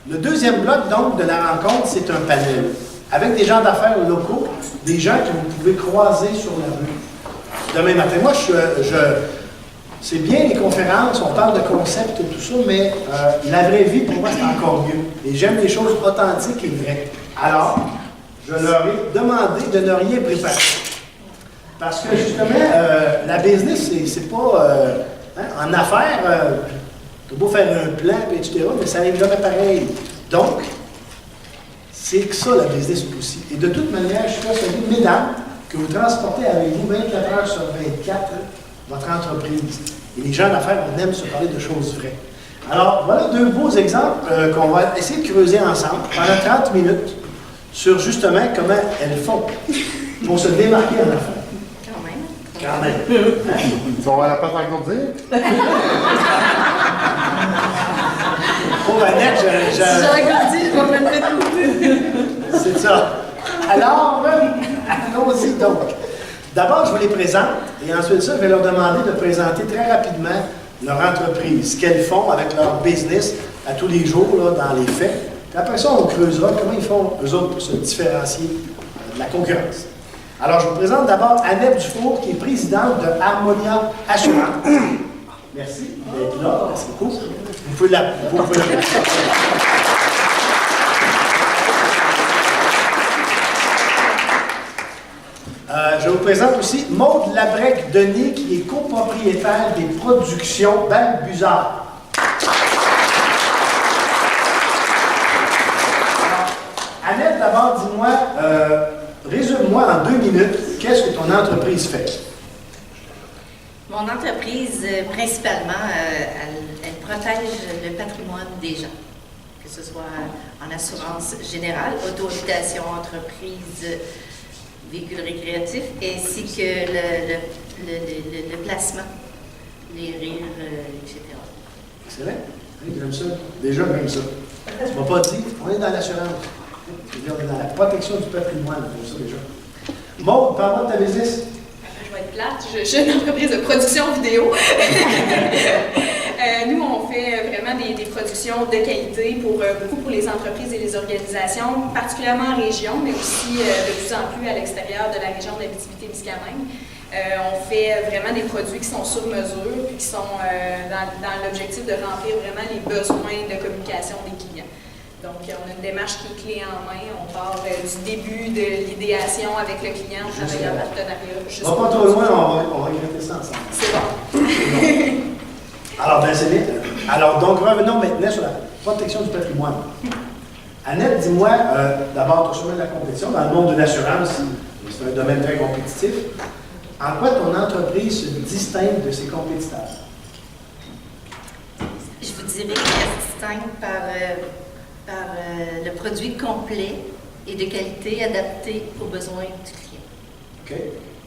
Le deuxième bloc, donc, de la rencontre, c'est un panel avec des gens d'affaires locaux, des gens que vous pouvez croiser sur la rue. Demain matin, moi, c'est bien les conférences, on parle de concepts et tout ça, mais la vraie vie, pour moi, c'est encore mieux. Et j'aime les choses authentiques et vraies. Alors, je leur ai demandé de ne rien préparer. Parce que, justement, la business, c'est pas... en affaires, tu beau faire un plan, etc., mais ça n'arrive jamais pareil. Donc, c'est que ça, la business aussi. Et de toute manière, je suis persuadé, mesdames, que vous transportez avec vous 24 heures sur 24 votre entreprise. Et les gens d'affaires, on aime se parler de choses vraies. Alors, voilà deux beaux exemples qu'on va essayer de creuser ensemble pendant 30 minutes sur justement comment elles font pour se démarquer en affaires. Quand même. Ils vont avoir la patte à grandir? Oh, Annette, Si j'aurais grandi, je vais me mettre tout. C'est ça. Alors, allons-y donc. D'abord, je vous les présente et ensuite ça, je vais leur demander de présenter très rapidement leur entreprise, ce qu'elles font avec leur business à tous les jours, là, dans les faits. Puis après ça, on creusera comment ils font, eux autres, pour se différencier de la concurrence. Alors, je vous présente d'abord Annette Dufour, qui est présidente de Harmonia Assurance. Merci d'être là. Merci beaucoup. Vous pouvez la... Je vous présente aussi Maude Labrec-Denis, qui est copropriétaire des productions Balbuzard. Annette, d'abord, dis-moi, résume-moi en 2 minutes, qu'est-ce que ton entreprise fait? Mon entreprise, principalement, elle protège le patrimoine des gens, que ce soit en assurance générale, auto-habitation, entreprise, véhicules récréatifs, ainsi que le placement, les rires, etc. Excellent. Oui, j'aime ça. Déjà, j'aime ça. Tu ne m'as pas dit, on est dans l'assurance. On est dans la protection du patrimoine, pour ça déjà. Maud, parle-moi de ta business. Je vais être plate, je suis une entreprise de production vidéo. Nous, on fait vraiment des productions de qualité beaucoup pour les entreprises et les organisations, particulièrement en région, mais aussi de plus en plus à l'extérieur de la région de l'Abitibi-Témiscamingue. On fait vraiment des produits qui sont sur mesure et qui sont dans l'objectif de remplir vraiment les besoins de communication des clients. Donc, on a une démarche qui est clé en main. On part du début de l'idéation avec le client, on travaille en partenariat. On va pas trop loin, on va regretter ça ensemble. C'est bon. Alors, ben c'est bien. Alors, donc, revenons maintenant sur la protection du patrimoine. Annette, dis-moi, d'abord, tu as de la compétition. Dans le monde de l'assurance, c'est un domaine très compétitif. En quoi ton entreprise se distingue de ses compétiteurs? Je vous dirais qu'elle se distingue par le produit complet et de qualité adapté aux besoins du client. OK.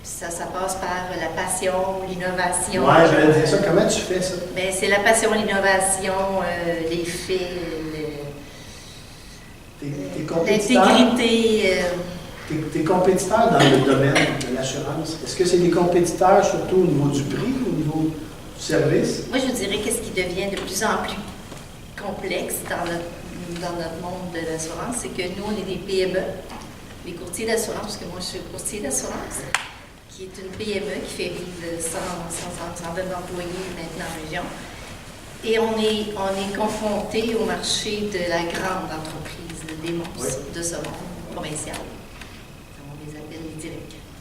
Ça passe par la passion, l'innovation. Oui, j'allais dire ça. Comment tu fais ça? Bien, c'est la passion, l'innovation, les faits, l'intégrité. Tes compétiteurs dans le domaine de l'assurance, est-ce que c'est des compétiteurs surtout au niveau du prix, au niveau du service? Moi, je vous dirais qu'est-ce qui devient de plus en plus complexe dans notre monde de l'assurance, c'est que nous, on est des PME, les courtiers d'assurance, parce que moi, je suis courtier d'assurance, qui est une PME qui fait vivre 100 employés maintenant en région. Et on est confronté au marché de la grande entreprise, des monstres de ce monde provincial. On les appelle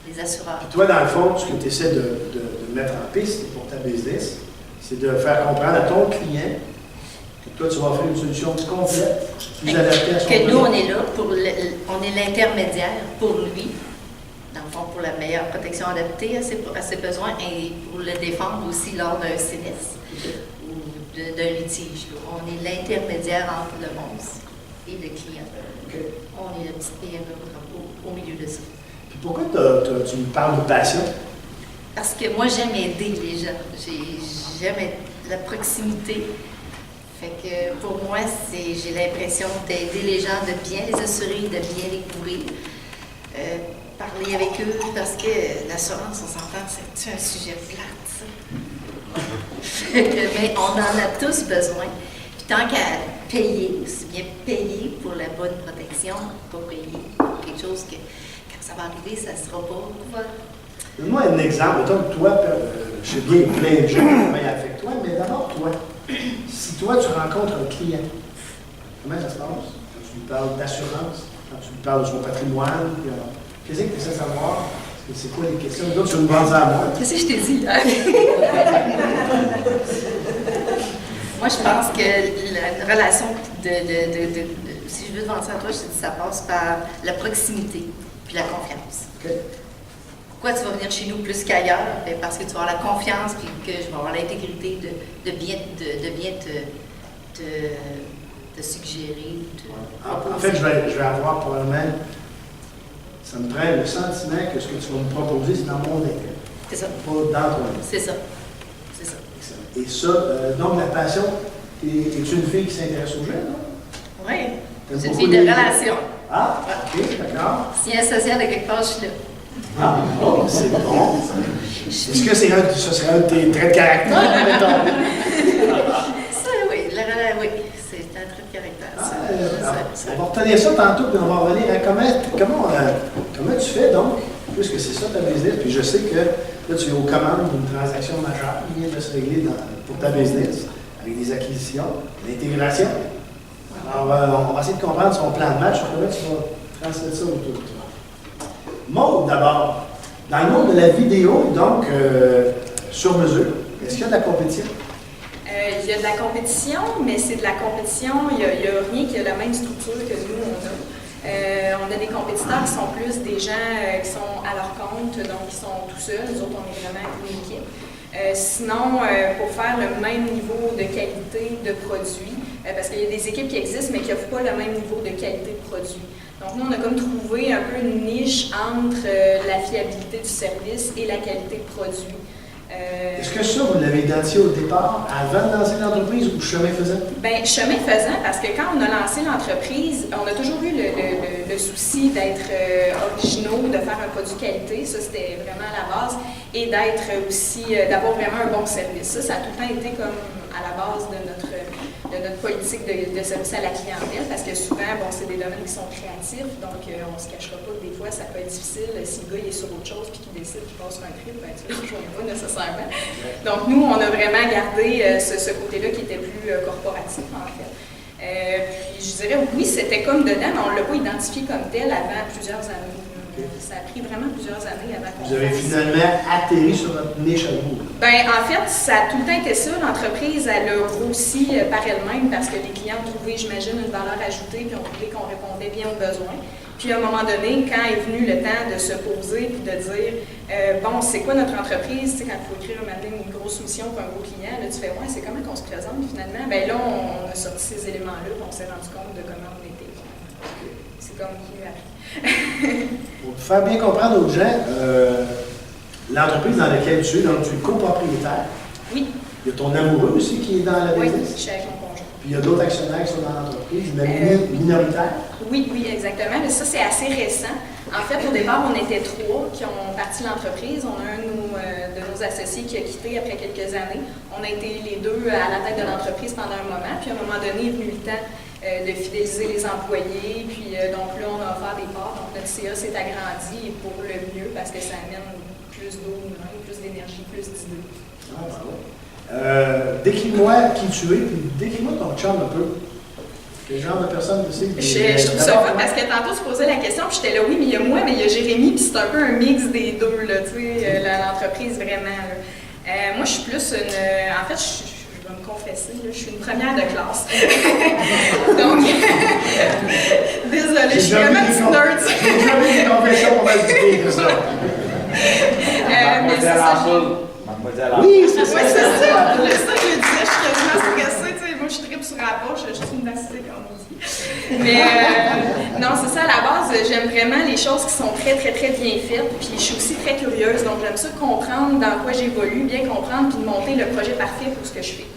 les assureurs. Et toi, dans le fond, ce que tu essaies de mettre en piste pour ta business, c'est de faire comprendre à ton client que toi, tu vas offrir une solution complète, plus adaptée à son besoin. Que nous, on est là, on est l'intermédiaire pour lui, dans le fond, pour la meilleure protection adaptée à ses besoins et pour le défendre aussi lors d'un sinistre ou d'un litige. On est l'intermédiaire entre le monstre et le client. Okay. On est la petite PME au milieu de ça. Puis pourquoi tu me parles de passion? Parce que moi, j'aime aider les gens. J'aime la proximité. Fait que pour moi, j'ai l'impression d'aider les gens, de bien les assurer, de bien les couvrir. Parler avec eux, parce que l'assurance, on s'entend, c'est un sujet plate, ça. Mais on en a tous besoin. Puis tant qu'à payer, aussi bien payer pour la bonne protection, pas payer pour quelque chose que quand ça va arriver, ça ne sera pas couvert. Donne-moi un exemple. Autant que toi, je sais bien plein de gens qui travaillent avec toi, mais d'abord toi. Si toi, tu rencontres un client, comment ça se passe? Quand tu lui parles d'assurance, quand tu lui parles de son patrimoine, qu'est-ce que tu essaies de savoir? C'est quoi les questions? D'autres, tu veux me vendre ça à moi. Qu'est-ce que je t'ai dit hier? Moi, je pense que la relation si je veux te vendre ça à toi, je te dis ça passe par la proximité puis la confiance. Okay. Pourquoi tu vas venir chez nous plus qu'ailleurs? Bien, parce que tu vas avoir la confiance puis que je vais avoir l'intégrité de bien te suggérer. En fait, je vais avoir probablement, ça me prend le sentiment que ce que tu vas me proposer, c'est dans mon intérêt. C'est ça. Pas dans ton intérêt. C'est ça. C'est ça. Et ça, donc la passion, es-tu une fille qui s'intéresse aux jeunes, non? Oui. T'aimes C'est une beaucoup fille de les- relation. Ah, ok, d'accord. Si elle s'associée avec quelque part, je suis là. Ah, oh, c'est bon. Est-ce que ça serait un de tes traits de caractère, mettons? Ça, oui. Oui. C'est un trait de caractère. Ah, Ça. on va retenir ça tantôt, puis on va revenir à comment tu fais donc, puisque c'est ça ta business, puis je sais que là tu es aux commandes d'une transaction majeure qui vient de se régler pour ta business, avec des acquisitions, l'intégration. Alors, on va essayer de comprendre son plan de match, comment tu vas transmettre ça autour de toi. Maud, d'abord, dans le monde de la vidéo, donc, sur mesure, est-ce qu'il y a de la compétition? Il y a de la compétition, mais c'est de la compétition, il n'y a rien qui a la même structure que nous, on a des compétiteurs qui sont plus des gens qui sont à leur compte, donc qui sont tout seuls. Nous autres, on est vraiment une équipe. Sinon, pour faire le même niveau de qualité de produit, parce qu'il y a des équipes qui existent, mais qui n'offrent pas le même niveau de qualité de produit. Donc, nous, on a comme trouvé un peu une niche entre la fiabilité du service et la qualité de produit. Est-ce que ça, vous l'avez identifié au départ, avant de lancer l'entreprise ou chemin faisant? Bien, chemin faisant, parce que quand on a lancé l'entreprise, on a toujours eu le souci d'être originaux, de faire un produit qualité, ça c'était vraiment à la base, et d'être aussi, d'avoir vraiment un bon service. Ça a tout le temps été comme à la base de notre politique de service à la clientèle, parce que souvent, bon, c'est des domaines qui sont créatifs, donc on ne se cachera pas que des fois, ça peut être difficile si le gars il est sur autre chose puis qu'il décide qu'il passe sur un trip, ben, tu ne le rejoins pas nécessairement. Donc, nous, on a vraiment gardé ce côté-là qui était plus corporatif, en fait. Puis, je dirais, oui, c'était comme dedans, mais on ne l'a pas identifié comme tel avant plusieurs années. Ça a pris vraiment plusieurs années avant qu'on Vous avez fasse. finalement atterri sur votre niche à vous. Ben, en fait, ça a tout le temps été ça. L'entreprise, elle a grossi par elle-même parce que les clients ont trouvé, j'imagine, une valeur ajoutée puis ont trouvé qu'on répondait bien aux besoins. Puis, à un moment donné, quand est venu le temps de se poser puis de dire bon, c'est quoi notre entreprise? Tu sais, quand il faut écrire un matin une grosse mission pour un gros client, là, tu fais ouais, c'est comment qu'on se présente? Puis finalement, ben là, on a sorti ces éléments-là puis on s'est rendu compte de comment on était. C'est comme qui a Pour faire bien comprendre aux gens, l'entreprise dans laquelle tu es, donc tu es copropriétaire. Oui. Il y a ton amoureux aussi qui est dans la Oui, business. je suis avec mon conjoint. Puis il y a d'autres actionnaires qui sont dans l'entreprise, même minoritaires. Oui, exactement. Mais ça, c'est assez récent. En fait, au départ, on était 3 qui ont parti l'entreprise. On a un de nos associés qui a quitté après quelques années. On a été les 2 à la tête de l'entreprise pendant un moment. Puis à un moment donné, il est venu le temps de fidéliser les employés. Puis donc là, on a offert des parts. Donc notre CA s'est agrandi pour le mieux parce que ça amène plus d'eau, plus d'énergie, plus d'idées. Ah, bravo. Décris-moi qui tu es, puis décris-moi ton chum un peu. Quel genre de personne tu sais? Je trouve ça fun parce que tantôt tu posais la question, puis j'étais là, oui, mais il y a moi, mais il y a Jérémy, puis c'est un peu un mix des deux, là, tu sais, l'entreprise vraiment. Moi, je suis plus une. En fait, je vais me confesser, là, je suis une première de classe. Donc, désolée, je suis vraiment une petite nerd. J'ai jamais des confessions pour mal dire que ça. Mais c'est ça. Oui, c'est ça. Oui, c'est ça. Le ça, je le disais, je suis quasiment stressée. Tu sais, moi, je tripe sur la poche, je suis une vacillée, comme on dit. Mais non, c'est ça, à la base, j'aime vraiment les choses qui sont très, très, très bien faites. Puis je suis aussi très curieuse, donc j'aime ça comprendre dans quoi j'évolue, bien comprendre, puis de monter le projet parfait pour ce que je fais.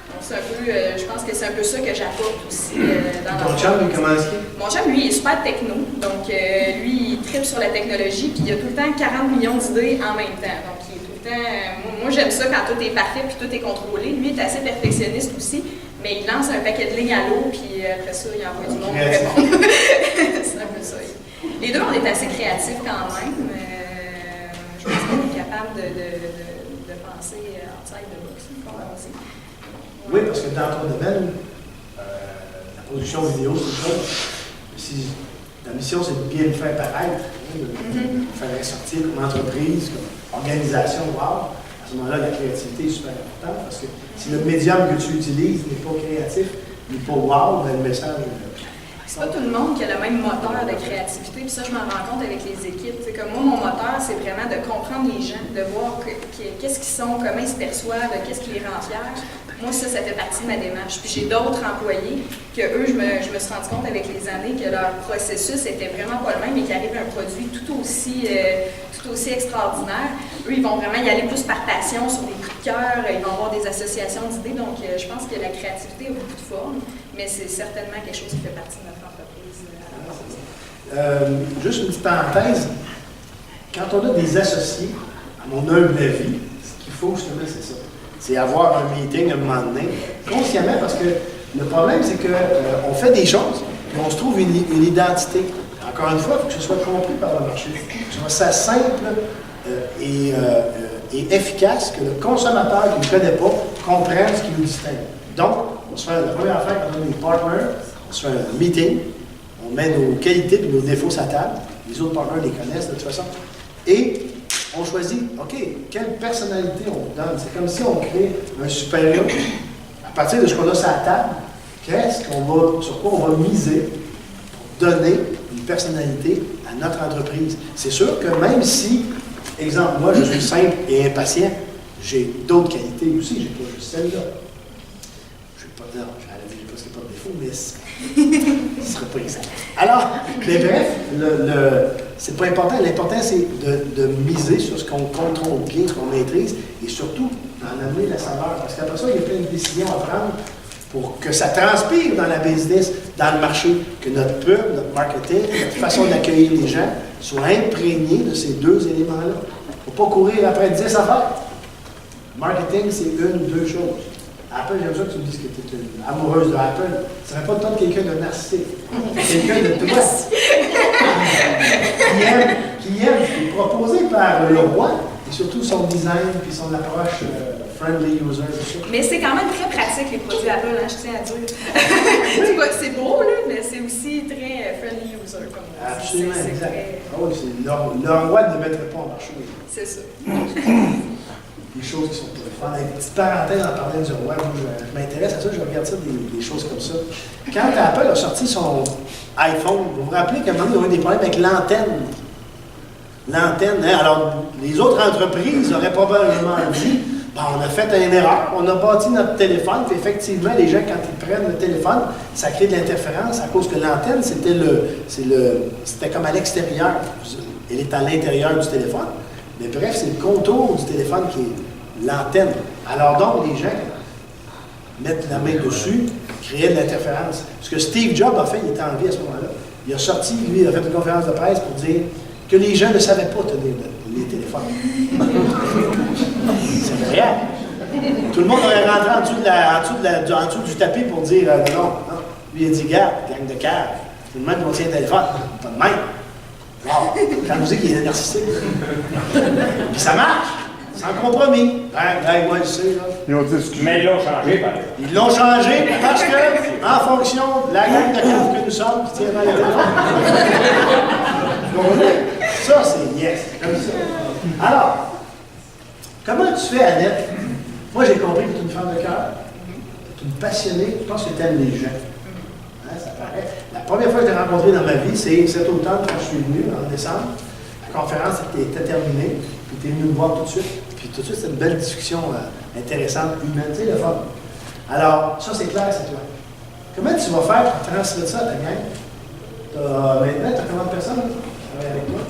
Donc c'est un peu, je pense que c'est un peu ça que j'apporte aussi dans Ton chum, il commence qui? Mon chum, lui, il est super techno. Donc lui, il tripe sur la technologie, puis il a tout le temps 40 millions d'idées en même temps. Donc il est tout le temps. Moi, j'aime ça quand tout est parfait puis tout est contrôlé. Lui, il est assez perfectionniste aussi. Mais il lance un paquet de lignes à l'eau, puis après ça, il envoie du monde pour répondre. C'est un peu ça. Les deux, on est assez créatifs quand même. Je pense qu'on est capable de penser outside the box aussi. Oui, parce que dans ton domaine, la production vidéo, c'est ça. Si la mission, c'est de bien le faire paraître, de faire ressortir comme entreprise, comme organisation, wow. À ce moment-là, la créativité est super importante parce que si le médium que tu utilises n'est pas créatif, n'est pas wow, ben le message. C'est pas tout le monde qui a le même moteur de créativité, puis ça, je m'en rends compte avec les équipes. C'est comme moi, mon moteur, c'est vraiment de comprendre les gens, de voir qu'est-ce qu'ils sont, comment ils se perçoivent, qu'est-ce qui les rend fiers. Moi, ça fait partie de ma démarche. Puis j'ai d'autres employés que eux, je me suis rendu compte avec les années que leur processus était vraiment pas le même et qu'ils arrivent à un produit tout aussi extraordinaire. Eux, ils vont vraiment y aller plus par passion, sur des coups de cœur, ils vont avoir des associations d'idées. Donc, je pense que la créativité a beaucoup de formes, mais c'est certainement quelque chose qui fait partie de notre entreprise à la base. Juste une petite parenthèse. Quand on a des associés, à mon humble avis, ce qu'il faut justement, c'est ça. C'est avoir un meeting à un moment donné, consciemment, parce que le problème, c'est qu'on fait des choses, puis on se trouve une identité. Encore une fois, il faut que ce soit compris par le marché. Que ce soit simple et efficace, que le consommateur qui ne connaît pas comprenne ce qui nous distingue. Donc, on se fait la première affaire quand on a des partners, on se fait un meeting, on met nos qualités et nos défauts sur la table. Les autres partners les connaissent de toute façon. Et on choisit, OK, quelle personnalité on donne. C'est comme si on crée un super-héros. À partir de ce qu'on a sur la table, sur quoi on va miser pour donner une personnalité à notre entreprise. C'est sûr que même si, exemple, moi je suis simple et impatient, j'ai d'autres qualités aussi, j'ai pas juste celle-là. J'ai presque pas de défaut, mais ce serait pas exact. Alors, mais bref, c'est pas important. L'important, c'est de miser sur ce qu'on contrôle bien, ce qu'on maîtrise, et surtout d'en amener la saveur. Parce qu'après ça, il y a plein de décisions à prendre pour que ça transpire dans la business, dans le marché, que notre pub, notre marketing, notre façon d'accueillir les gens soit imprégnée de ces deux éléments-là. Il ne faut pas courir après 10 affaires. Marketing, c'est une ou deux choses. Apple, j'aime ça que tu me dises que tu es une amoureuse de Apple. Ce ne serait pas le temps de quelqu'un de narcissique. Quelqu'un de toi. qui aime, qui est proposé par le roi, et surtout son design et son approche friendly user. Mais c'est quand même très pratique, les produits Apple, je tiens à dire. C'est beau, là, mais c'est aussi très friendly user. Comme absolument, exact. Le roi ne mettrait pas en marché. C'est ça. Des choses qui sont pour le fun. Une petite parenthèse en parlant du roi, moi, je m'intéresse à ça, je regarde ça, des choses comme ça. Quand Apple a sorti son iPhone, vous vous rappelez qu'à un moment, ils ont eu des problèmes avec l'antenne. L'antenne, hein? Alors, les autres entreprises auraient probablement dit, bon, on a fait une erreur, on a bâti notre téléphone, puis effectivement, les gens, quand ils prennent le téléphone, ça crée de l'interférence à cause que l'antenne, c'était comme à l'extérieur. Elle est à l'intérieur du téléphone. Mais bref, c'est le contour du téléphone qui est l'antenne. Alors donc, les gens mettent la main dessus, créent de l'interférence. Ce que Steve Jobs a fait, il était en vie à ce moment-là. Il a sorti, lui, il a fait une conférence de presse pour dire que les gens ne savaient pas tenir les téléphones. C'est vrai. Tout le monde aurait rentré en dessous du tapis pour dire non. Lui, il a dit, garde, gang de cave. C'est le même qu'on tient le téléphone. Pas de même. Wow. Quand je vous dis qu'il est narcissique. Puis ça marche. Sans compromis. Moi, je sais, là. Ils ont dit excusez. Mais ils l'ont changé, par exemple. Ils l'ont changé parce que, en fonction de la gang de cave que nous sommes, qui tient dans le téléphone. Ça, c'est yes. Comme ça. Alors, comment tu fais, Annette? Moi, j'ai compris que tu es une femme de cœur. Tu es une passionnée. Je pense que tu aimes les gens. Hein, ça paraît. La première fois que je t'ai rencontré dans ma vie, c'est cet automne quand je suis venu, en décembre. La conférence était terminée. Puis tu es venu me voir tout de suite. Puis tout de suite, c'est une belle discussion intéressante, humaine. Tu sais, le fun. Alors, ça, c'est clair, c'est toi. Comment tu vas faire pour transmettre ça à ta gang? Maintenant, tu as combien de personnes qui travaillent avec toi?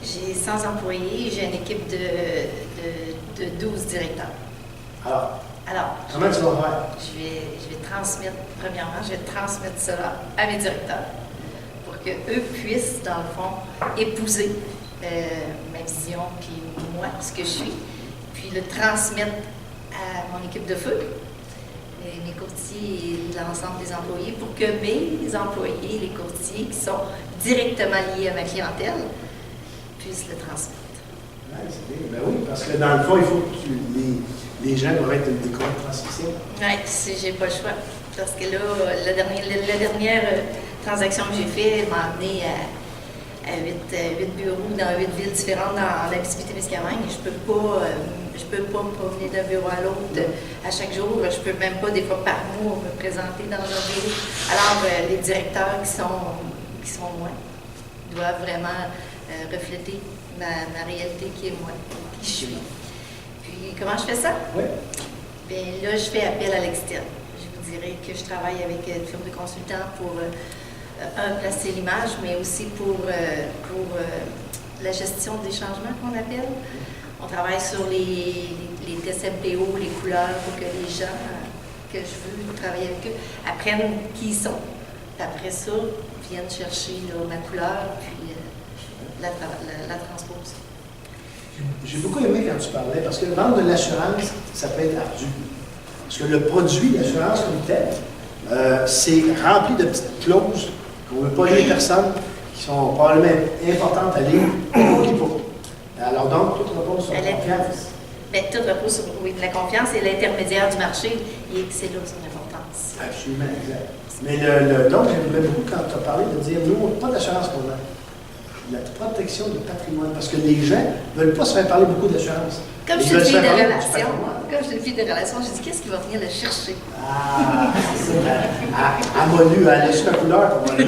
J'ai 100 employés et j'ai une équipe de 12 directeurs. Alors, comment tu vas faire? Je vais transmettre, premièrement, je vais transmettre cela à mes directeurs pour qu'eux puissent, dans le fond, épouser ma vision, puis moi, ce que je suis, puis le transmettre à mon équipe de feu. mes courtiers et l'ensemble des employés pour que mes employés, les courtiers qui sont directement liés à ma clientèle, puissent le transmettre. Ouais, c'est bien. Ben oui, parce que dans le fond, il faut que les gens doivent être des corps de transmission. Oui, j'ai pas le choix. Parce que là, la dernière transaction que j'ai faite m'a amené à 8 bureaux dans 8 villes différentes en Abitibi-Témiscamingue. Je peux pas me promener d'un bureau à l'autre à chaque jour. Je peux même pas, des fois par mois, me présenter dans un bureau. Alors, les directeurs qui sont moi doivent vraiment refléter ma réalité qui est moi, qui je suis. Puis, comment je fais ça? Oui. Bien, là, je fais appel à l'externe. Je vous dirais que je travaille avec une firme de consultants pour placer l'image, mais aussi pour la gestion des changements qu'on appelle. On travaille sur les tests MPO, les couleurs, pour que les gens que je veux travailler avec eux apprennent qui ils sont. Puis après ça, viennent chercher là, ma couleur, puis la transposent. J'ai beaucoup aimé quand tu parlais, parce que vendre de l'assurance, ça peut être ardu. Parce que le produit d'assurance comme tel, c'est rempli de petites clauses qu'on ne veut pas lire personne, qui sont probablement importantes à lire, pour qui pas. Alors donc, tout repose sur la confiance. Bien, tout repose sur la confiance et l'intermédiaire du marché, et c'est là son importance. Absolument, exact. Mais donc, j'aimerais beaucoup quand tu as parlé de dire, nous, pas d'assurance qu'on a. La protection du patrimoine, parce que les gens ne veulent pas se faire parler beaucoup d'assurance. Comme je suis une fille de relation, je dis qu'est-ce qui va venir le chercher? Ah, c'est ça. Elle m'a lu, elle a su la couleur pour moi.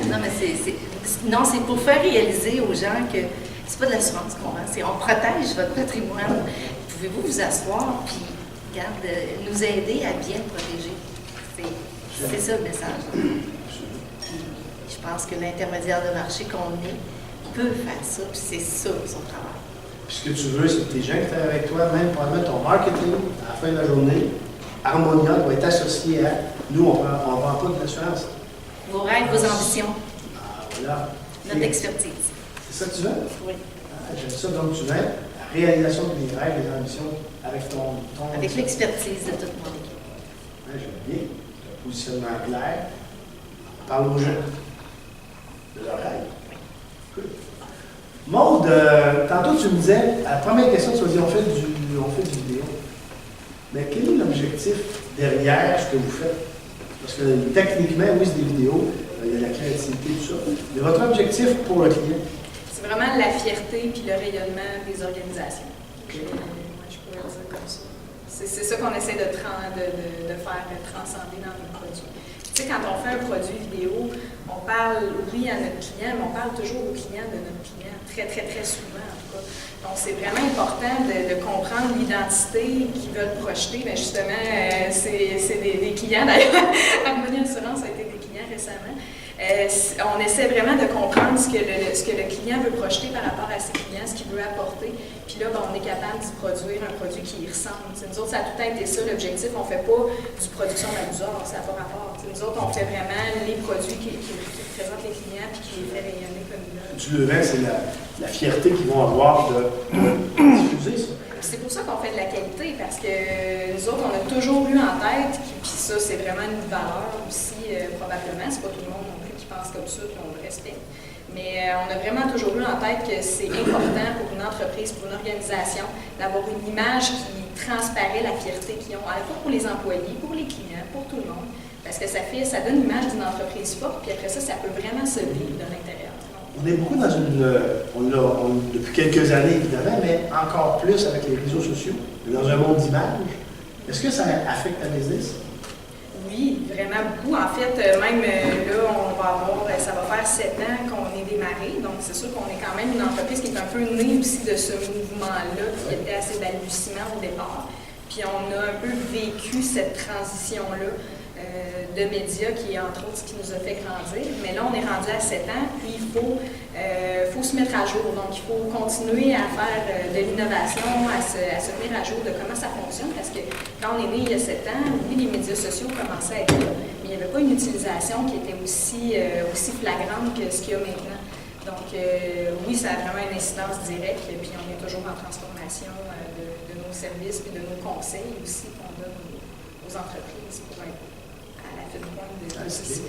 Non, mais c'est pour faire réaliser aux gens que c'est pas de l'assurance qu'on vend, c'est on protège votre patrimoine. Pouvez-vous vous asseoir puis nous aider à bien le protéger? C'est ça le message. Je pense que l'intermédiaire de marché qu'on est peut faire ça, puis c'est ça son travail. Puis ce que tu veux, c'est que tes gens qui travaillent avec toi, même pour mettre ton marketing à la fin de la journée, Harmonia doit être associé à nous, on ne vend pas de l'assurance. Vos rêves, vos ambitions. Ah, voilà. Notre expertise. C'est ça que tu veux? Oui. Ah, j'aime ça. Donc, tu veux la réalisation de tes rêves, des ambitions avec ton avec l'expertise de toute mon équipe. Ouais, j'aime bien. Un positionnement clair. Parle aux gens de leur rêve. Cool. Maude, tantôt tu me disais, à la première question, tu m'as dit on fait du vidéo. Mais quel est l'objectif derrière ce que vous faites? Parce que techniquement, oui, c'est des vidéos, il y a la créativité, tout ça. Mais votre objectif pour le client? C'est vraiment la fierté puis le rayonnement des organisations. Okay. Moi, je pourrais dire comme ça. C'est ça qu'on essaie de faire transcender dans nos produits. Tu sais, quand on fait un produit vidéo, on parle, oui, à notre client, mais on parle toujours au client de notre client, très, très, très souvent, en tout cas. Donc, c'est vraiment important de comprendre l'identité qu'ils veulent projeter. Bien, justement, c'est des clients, d'ailleurs. Harmonia Assurance a été des clients récemment. On essaie vraiment de comprendre ce que le client veut projeter par rapport à ses clients, ce qu'il veut apporter. Puis là, on est capable de produire un produit qui y ressemble. T'sais, nous autres, ça a tout été ça, l'objectif. On ne fait pas du production d'abuseur, ça n'a pas rapport. T'sais, nous autres, on fait vraiment les produits qui représentent les clients et qui les fait rayonner comme ils. Tu le vends, c'est la fierté qu'ils vont avoir de diffuser ça. C'est pour ça qu'on fait de la qualité, parce que nous autres, on a toujours eu en tête, puis ça, c'est vraiment une valeur aussi, probablement. C'est pas tout le monde non plus qui pense comme ça, puis on le respecte. Mais on a vraiment toujours eu en tête que c'est important pour une entreprise, pour une organisation, d'avoir une image qui transparaît la fierté qu'ils ont, à la fois pour les employés, pour les clients, pour tout le monde. Parce que ça donne l'image d'une entreprise forte, puis après ça, ça peut vraiment se vivre de l'intérieur. On est beaucoup dans depuis quelques années, évidemment, mais encore plus avec les réseaux sociaux, dans un monde d'image. Est-ce que ça affecte ta business? Oui, vraiment beaucoup. En fait, même là, ça va faire 7 ans qu'on est démarré. Donc, c'est sûr qu'on est quand même une entreprise qui est un peu née aussi de ce mouvement-là, qui était assez balbutiement au départ. Puis, on a un peu vécu cette transition-là de médias qui est entre autres ce qui nous a fait grandir. Mais là, on est rendu à 7 ans, puis il faut se mettre à jour. Donc, il faut continuer à faire de l'innovation, à se tenir à jour de comment ça fonctionne, parce que quand on est né il y a 7 ans, oui, les médias sociaux commençaient à être là, mais il n'y avait pas une utilisation qui était aussi flagrante que ce qu'il y a maintenant. Donc, oui, ça a vraiment une incidence directe, puis on est toujours en transformation de nos services et de nos conseils aussi qu'on donne aux entreprises pour être à la fine pointe de ceci.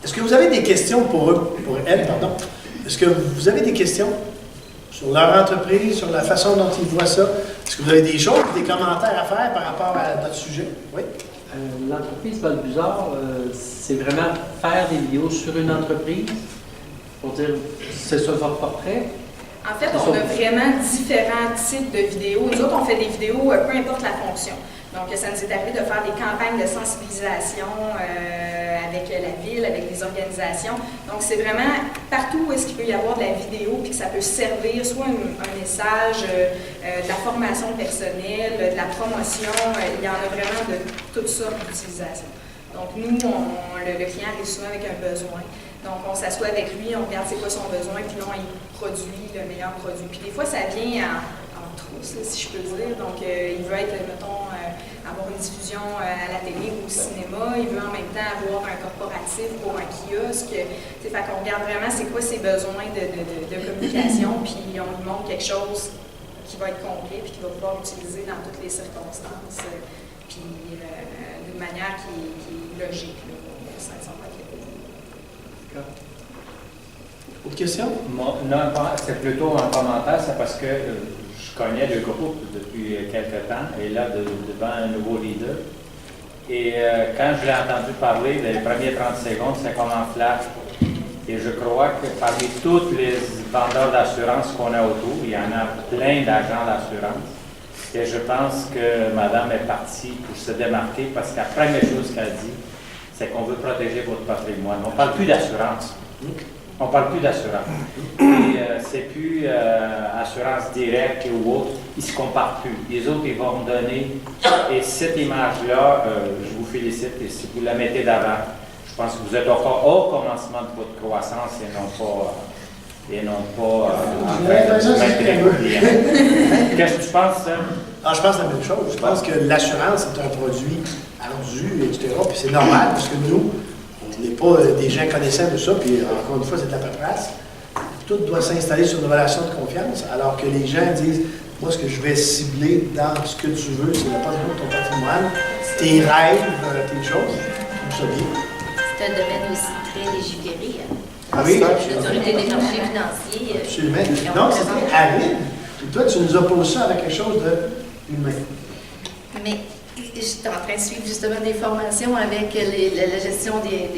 Est-ce que vous avez des questions pour eux, pour elles, pardon? Est-ce que vous avez des questions sur leur entreprise, sur la façon dont ils voient ça? Est-ce que vous avez des choses, des commentaires à faire par rapport à notre sujet? Oui? L'entreprise Val-Buzard, c'est vraiment faire des vidéos sur une entreprise pour dire c'est ça votre portrait. En fait, on a vraiment différents types de vidéos. Nous autres, on fait des vidéos, peu importe la fonction. Donc, ça nous est arrivé de faire des campagnes de sensibilisation avec la ville, avec des organisations. Donc, c'est vraiment partout où est-ce qu'il peut y avoir de la vidéo puis que ça peut servir soit un message, de la formation personnelle, de la promotion. Il y en a vraiment de toutes sortes d'utilisations. Donc, nous, le client arrive souvent avec un besoin. Donc, on s'assoit avec lui, on regarde c'est quoi son besoin, puis là, il produit le meilleur produit. Puis des fois, ça vient en trousse, si je peux dire. Donc, il veut être, mettons, avoir une diffusion à la télé ou au cinéma. Il veut en même temps avoir un corporatif pour un kiosque. Fait qu'on regarde vraiment c'est quoi ses besoins de communication, puis on lui montre quelque chose qui va être complet, puis qu'il va pouvoir utiliser dans toutes les circonstances, puis d'une manière qui est logique, là, pour ça, Autre question? Non, c'est plutôt un commentaire, c'est parce que je connais le groupe depuis quelques temps et là, devant un nouveau leader. Et quand je l'ai entendu parler, les premiers 30 secondes, c'est comme un flash. Et je crois que parmi tous les vendeurs d'assurance qu'on a autour, il y en a plein d'agents d'assurance. Et je pense que Madame est partie pour se démarquer parce que la première chose qu'elle dit, c'est qu'on veut protéger votre patrimoine. On ne parle plus d'assurance. On ne parle plus d'assurance. Et c'est plus assurance directe ou autre. Ils ne se comparent plus. Les autres, ils vont me donner. Et cette image-là, je vous félicite. Et si vous la mettez d'avant, je pense que vous êtes encore au commencement de votre croissance et non pas en train de vous mettre les clients. Qu'est-ce que tu penses, ça? Ah, je pense la même chose. Je pense que l'assurance est un produit ardu, etc. Puis c'est normal, parce que nous, on n'est pas des gens connaissants de ça, puis encore une fois, c'est de la paperasse. Tout doit s'installer sur une relation de confiance, alors que les gens disent, moi, ce que je vais cibler dans ce que tu veux, c'est le patrimoine de ton patrimoine, tes rêves, tes choses. Comme ça bien. C'est un domaine aussi très légiféré. Ah oui? L'autorité des marchés financiers. Absolument. Non, c'est aride. Et toi, tu nous opposes ça avec quelque chose d'humain. Mais j'étais en train de suivre justement des formations avec la gestion des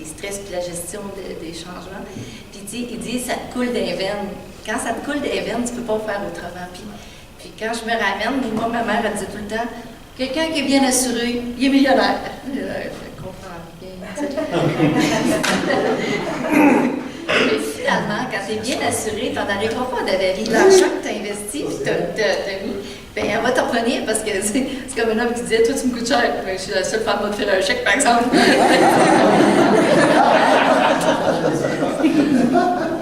stress puis la gestion des changements. Puis il dit ça te coule des veines. Quand ça te coule des veines, tu ne peux pas faire autrement. Puis quand je me ramène, moi, ma mère, elle disait tout le temps, quelqu'un qui est bien assuré, il est millionnaire. Je comprends bien. Mais finalement, quand tu es bien assuré, tu n'en arriveras pas d'avarie. L'argent que tu as investi, puis tu as mis, bien, elle va t'en revenir parce que c'est comme un homme qui disait, toi, tu me coûtes cher. Bien, je suis la seule femme à te faire un chèque, par exemple.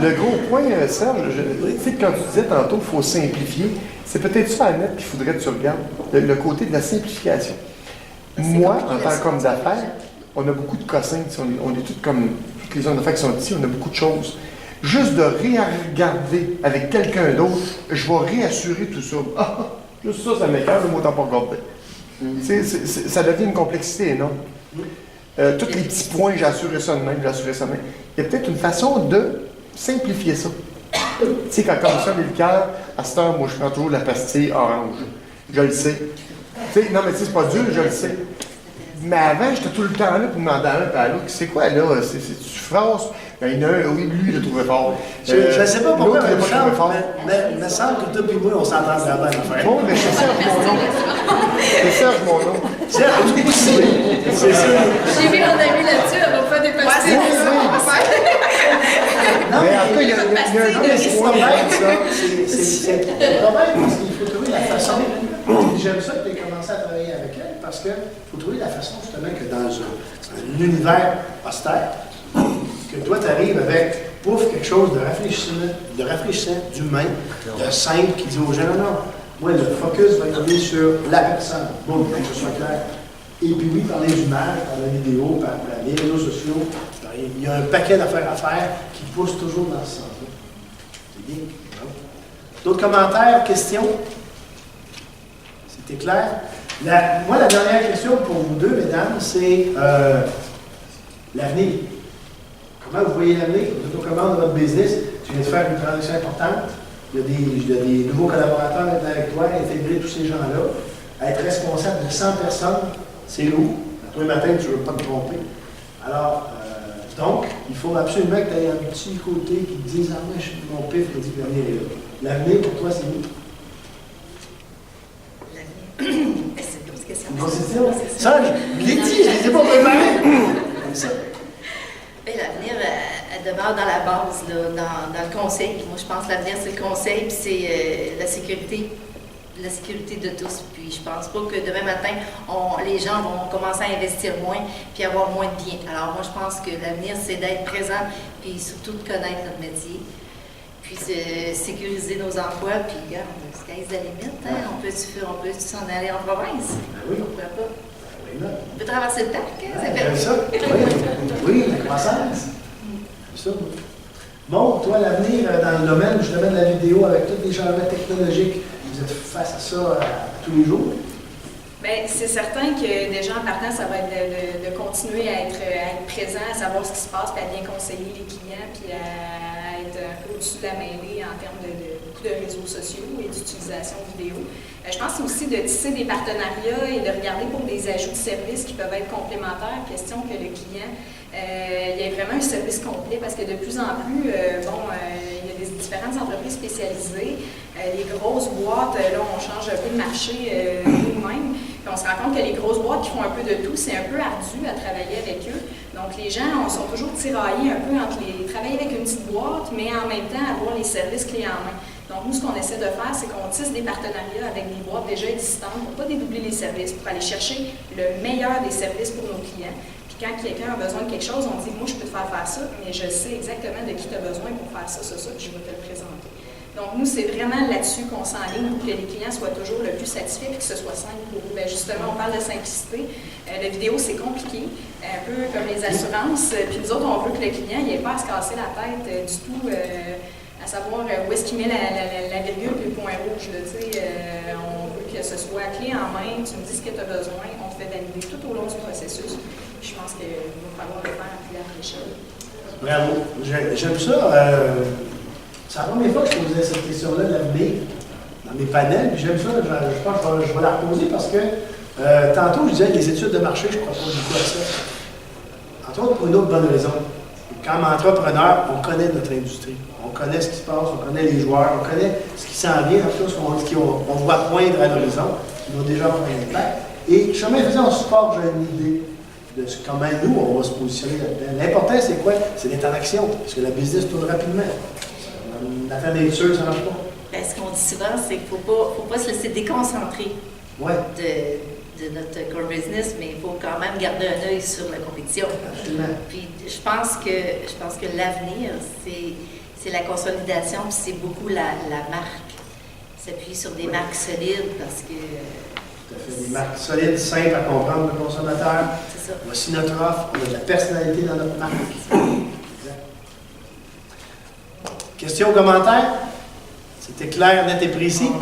Le gros point, Serge, tu sais, quand tu disais tantôt qu'il faut simplifier, c'est peut-être ça, Annette, qu'il faudrait que tu regardes, le côté de la simplification. Moi, en tant qu'homme d'affaires, on a beaucoup de cossins, on est tous comme toutes les hommes d'affaires qui sont ici, on a beaucoup de choses. Juste de regarder avec quelqu'un d'autre, je vais réassurer tout ça. Ah, juste ça m'écoeure, le mot t'en pas regarder. Ça devient une complexité, non? Tous les petits points, j'ai assuré ça de même, j'ai assuré ça de même. Il y a peut-être une façon de simplifier ça. Tu sais, quand comme ça, le cœur, à cette heure, moi, je prends toujours la pastille orange. Je le sais. Tu sais, non, mais tu sais, c'est pas dur, je le sais. Mais avant, j'étais tout le temps là pour demander à un et à l'autre, c'est quoi là? C'est-tu France? Ben, il y en a un, oui, lui, il l'a trouvé fort. Je ne sais pas pourquoi, l'autre, il l'a pas trouvé fort. mais il me semble que toi et moi, on s'entend très bien. Bon, mais c'est Serge, mon nom. C'est Serge, mon nom. Serge, c'est ça. J'ai vu mon ami là-dessus, elle va faire des pastilles. Non, Mais en tout cas, il y a un gros point, point. c'est le problème parce qu'il faut trouver la façon. J'aime ça que tu aies commencé à travailler avec elle parce qu'il faut trouver la façon justement que dans un univers austère, que toi tu arrives avec pouf, quelque chose de rafraîchissant, d'humain, de simple qui dit aux gens non, moi le focus va être mis sur la personne, bon, que ce soit clair. Et puis oui, par les images, par la vidéo, par les réseaux sociaux, il y a un paquet d'affaires à faire qui pousse toujours dans ce sens-là. C'est bien. D'autres commentaires, questions? C'était clair? Moi, la dernière question pour vous deux, mesdames, c'est l'avenir. Comment vous voyez l'avenir? Vous êtes aux commandes de votre business. Tu viens de faire une transaction importante. Il y a des nouveaux collaborateurs maintenant avec toi, intégrer tous ces gens-là. Être responsable de 100 personnes, c'est lourd. Tous les matins, tu ne veux pas te tromper. Alors, donc, il faut absolument que tu aies un petit côté qui te dise, ah, moi, mon pif me dit que l'avenir est là. L'avenir, pour toi, c'est où? L'avenir. C'est comme ce que ça Bon, c'est ça. Ça, je l'ai dit, je ne les ai pas préparés. Comme ça. Ben, l'avenir, elle demeure dans la base, là, dans le conseil. Moi, je pense que l'avenir, c'est le conseil, puis c'est la sécurité de tous. Puis je pense pas que demain matin, les gens vont commencer à investir moins puis avoir moins de biens. Alors moi, je pense que l'avenir, c'est d'être présent puis surtout de connaître notre métier. Puis sécuriser nos emplois. Puis regarde, sky's the limit. Hein? On peut s'en aller en province. Oui. Pourquoi pas? Oui, là. On peut traverser le parc. Hein? C'est J'aime permis. ça. Oui, la croissance. C'est ça. Bon, toi, l'avenir dans le domaine, justement, de la vidéo, avec tous les changements technologiques, vous êtes face à ça tous les jours? Bien, c'est certain que déjà en partant, ça va être de continuer à être présent, à savoir ce qui se passe, puis à bien conseiller les clients, puis à être un peu au-dessus de la mêlée en termes de beaucoup de réseaux sociaux et d'utilisation vidéo. Je pense aussi de tisser des partenariats et de regarder pour des ajouts de services qui peuvent être complémentaires, question que le client il y ait vraiment un service complet, parce que de plus en plus, il y a des différentes entreprises spécialisées. Les grosses boîtes, là, on change un peu de marché nous-mêmes. Puis on se rend compte que les grosses boîtes qui font un peu de tout, c'est un peu ardu à travailler avec eux. Donc les gens sont toujours tiraillés un peu entre travailler avec une petite boîte, mais en même temps avoir les services clés en main. Donc nous, ce qu'on essaie de faire, c'est qu'on tisse des partenariats avec des boîtes déjà existantes pour ne pas dédoubler les services, pour aller chercher le meilleur des services pour nos clients. Puis quand quelqu'un a besoin de quelque chose, on dit « moi, je peux te faire ça, mais je sais exactement de qui tu as besoin pour faire ça, puis je vais te le présenter ». Donc, nous, c'est vraiment là-dessus qu'on s'enligne pour que les clients soient toujours le plus satisfaits et que ce soit simple pour eux. Bien, justement, on parle de simplicité. La vidéo, c'est compliqué, un peu comme les assurances. Puis nous autres, on veut que le client n'ait pas à se casser la tête du tout, à savoir où est-ce qu'il met la virgule et le point rouge. On veut que ce soit clé en main, tu me dis ce que tu as besoin, on te fait valider tout au long du processus. Puis je pense qu'il va falloir le faire à plus large échelle. Bravo. J'aime ça. C'est la première fois que je posais cette question-là de l'avenir dans mes panels, puis j'aime ça, je pense que je vais la reposer parce que tantôt je disais les études de marché, je ne crois pas beaucoup à ça. Entre autres, pour une autre bonne raison. Comme entrepreneur, on connaît notre industrie, on connaît ce qui se passe, on connaît les joueurs, on connaît ce qui s'en vient, en tout cas ce qu'on voit poindre à l'horizon, qui va déjà avoir un impact. Et chemin faisant en support, j'ai une idée de comment nous, on va se positionner là-dedans. L'important, c'est quoi? C'est d'être en action, parce que la business tourne rapidement. L'affaire d'être sûr, ça ne marche pas. Bien, ce qu'on dit souvent, c'est qu'il ne faut pas se laisser déconcentrer de notre core business, mais il faut quand même garder un œil sur la compétition. Absolument. Puis je pense que l'avenir, c'est la consolidation, puis c'est beaucoup la marque. S'appuyer sur des marques solides parce que... Tout à fait. Des marques solides, simples à comprendre pour le consommateur. C'est ça. Voici notre offre, on a de la personnalité dans notre marque. Questions, commentaires? C'était clair, net et précis.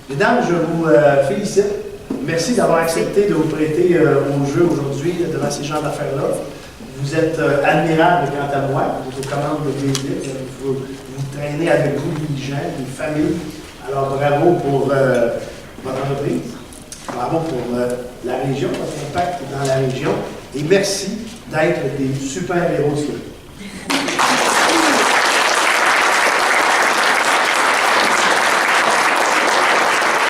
Mesdames, je vous félicite. Merci d'avoir accepté de vous prêter au jeu aujourd'hui devant ces gens d'affaires-là. Vous êtes admirables quant à moi. Vous êtes aux commandes de business. Vous traînez avec vous des gens, des familles. Alors, bravo pour votre entreprise. Bravo pour la région, votre impact dans la région. Et merci d'être des super héros.